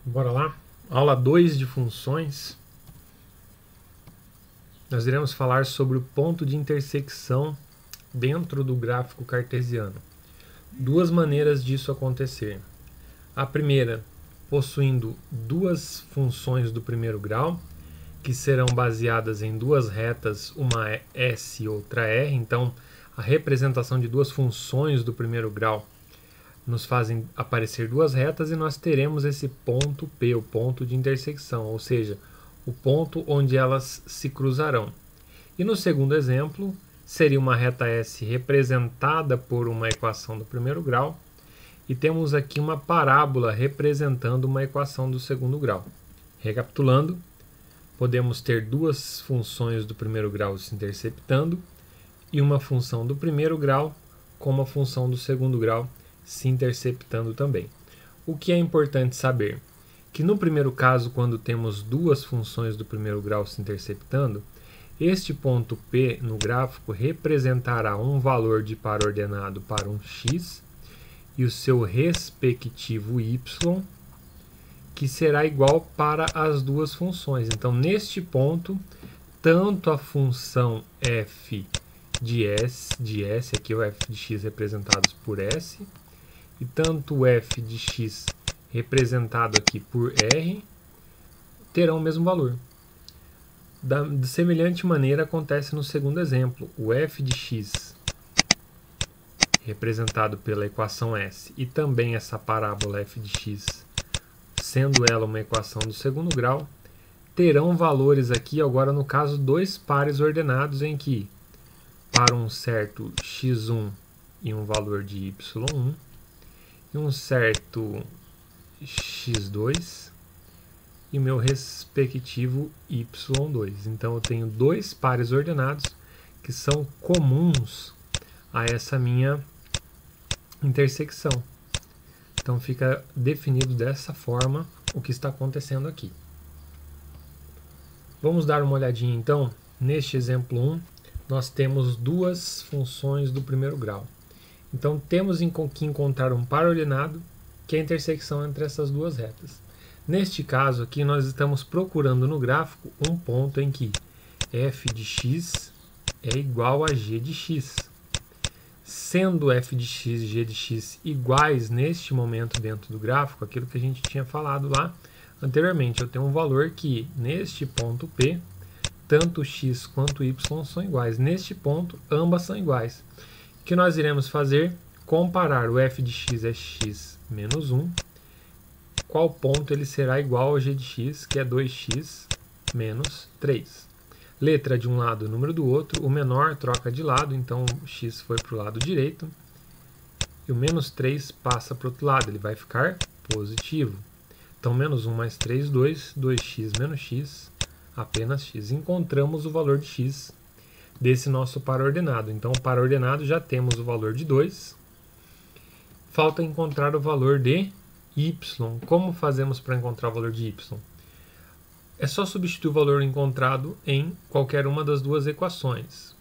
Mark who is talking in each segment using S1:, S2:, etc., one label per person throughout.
S1: Bora lá? Aula 2 de funções. Nós iremos falar sobre o ponto de intersecção dentro do gráfico cartesiano. Duas maneiras disso acontecer. A primeira, possuindo duas funções do primeiro grau, que serão baseadas em duas retas, uma é S e outra R. Então, a representação de duas funções do primeiro grau nos fazem aparecer duas retas e nós teremos esse ponto P, o ponto de intersecção, ou seja, o ponto onde elas se cruzarão. E no segundo exemplo, seria uma reta S representada por uma equação do primeiro grau, e temos aqui uma parábola representando uma equação do segundo grau. Recapitulando, podemos ter duas funções do primeiro grau se interceptando e uma função do primeiro grau com uma função do segundo grau se interceptando também. O que é importante saber? Que no primeiro caso, quando temos duas funções do primeiro grau se interceptando, este ponto P no gráfico representará um valor de par ordenado para um x e o seu respectivo y, que será igual para as duas funções. Então, neste ponto, tanto a função f de S, aqui é o f de x representados por S, e tanto o f de x representado aqui por R terão o mesmo valor. De semelhante maneira acontece no segundo exemplo. O f de x representado pela equação S e também essa parábola f de x, sendo ela uma equação do segundo grau, terão valores aqui, agora no caso, dois pares ordenados em que, para um certo x1 e um valor de y1, e um certo x2 e o meu respectivo y2. Então eu tenho dois pares ordenados que são comuns a essa minha intersecção. Então fica definido dessa forma o que está acontecendo aqui. Vamos dar uma olhadinha então. Neste exemplo 1, nós temos duas funções do primeiro grau. Então temos que encontrar um par ordenado que é a intersecção entre essas duas retas. Neste caso aqui nós estamos procurando no gráfico um ponto em que f de x é igual a g de x. Sendo f de x e g de x iguais neste momento dentro do gráfico, aquilo que a gente tinha falado lá anteriormente, eu tenho um valor que neste ponto P, tanto x quanto y são iguais. Neste ponto, ambas são iguais. O que nós iremos fazer? Comparar o f de x é x menos 1, qual ponto ele será igual ao g de x, que é 2x menos 3. Letra de um lado, número do outro, o menor troca de lado, então o x foi para o lado direito, e o menos 3 passa para o outro lado, ele vai ficar positivo. Então, menos 1 mais 3, 2, 2x menos x, apenas x. Encontramos o valor de x desse nosso par ordenado. Então, o par ordenado já temos o valor de 2. Falta encontrar o valor de y. Como fazemos para encontrar o valor de y? É só substituir o valor encontrado em qualquer uma das duas equações.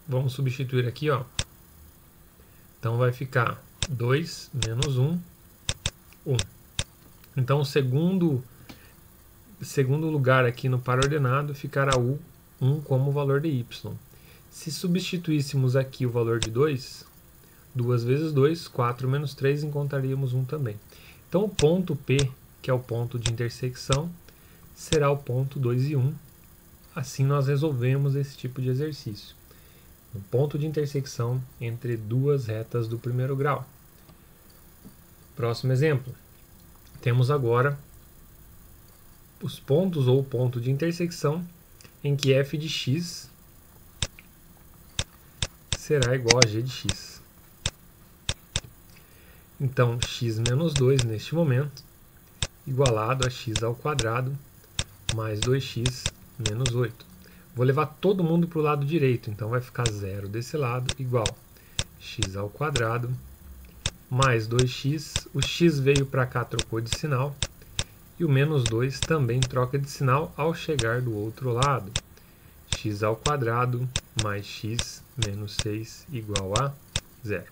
S1: Vamos substituir aqui, ó. Então, vai ficar 2 menos 1, 1. Então, o segundo lugar aqui no par ordenado ficará o 1 como valor de y. Se substituíssemos aqui o valor de 2, 2 vezes 2, 4 menos 3, encontraríamos 1 também. Então, o ponto P, que é o ponto de intersecção, será o ponto 2 e 1. Assim, nós resolvemos esse tipo de exercício. Um ponto de intersecção entre duas retas do primeiro grau. Próximo exemplo. Temos agora os pontos ou ponto de intersecção em que f de x será igual a g de x. Então, x menos 2 neste momento, igualado a x ao quadrado mais 2x menos 8. Vou levar todo mundo para o lado direito, então vai ficar 0 desse lado, igual x ao quadrado mais 2x. O x veio para cá, trocou de sinal, e o menos 2 também troca de sinal ao chegar do outro lado. X ao quadrado mais x menos 6 igual a 0.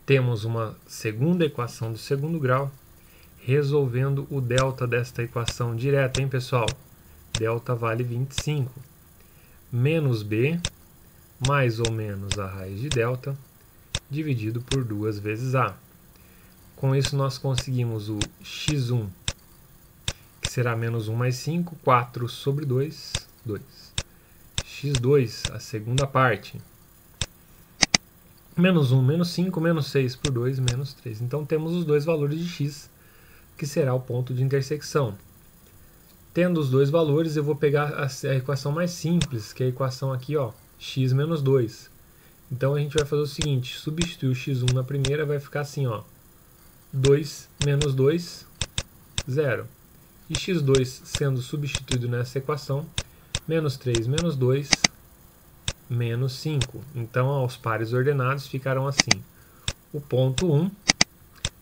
S1: Temos uma segunda equação do segundo grau resolvendo o delta desta equação direto, hein, pessoal? Delta vale 25. Menos b, mais ou menos a raiz de delta, dividido por 2 vezes a. Com isso, nós conseguimos o x1, que será menos 1 mais 5, 4 sobre 2, 2. x2, a segunda parte. Menos 1, menos 5, menos 6 por 2, menos 3. Então, temos os dois valores de x, que será o ponto de intersecção. Tendo os dois valores, eu vou pegar a equação mais simples, que é a equação aqui, ó, x menos 2. Então, a gente vai fazer o seguinte, substituir o x1 na primeira, vai ficar assim, ó, 2 menos 2, 0. E x2 sendo substituído nessa equação, menos 3 menos 2, menos 5. Então, ó, os pares ordenados ficarão assim. O ponto 1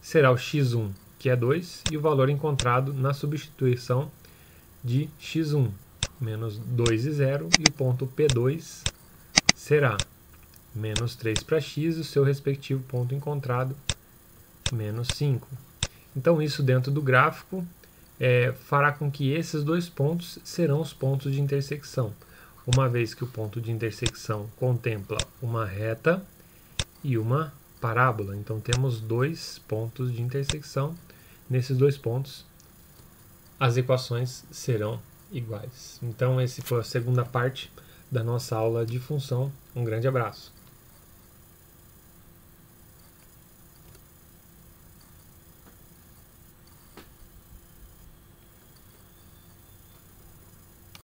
S1: será o x1, que é 2, e o valor encontrado na substituição de x1, menos 2 e 0, e o ponto P2 será menos 3 para x, e o seu respectivo ponto encontrado, menos 5. Então, isso dentro do gráfico fará com que esses dois pontos serão os pontos de intersecção, uma vez que o ponto de intersecção contempla uma reta e uma parábola. Então, temos dois pontos de intersecção. Nesses dois pontos, as equações serão iguais. Então, essa foi a segunda parte da nossa aula de função. Um grande abraço.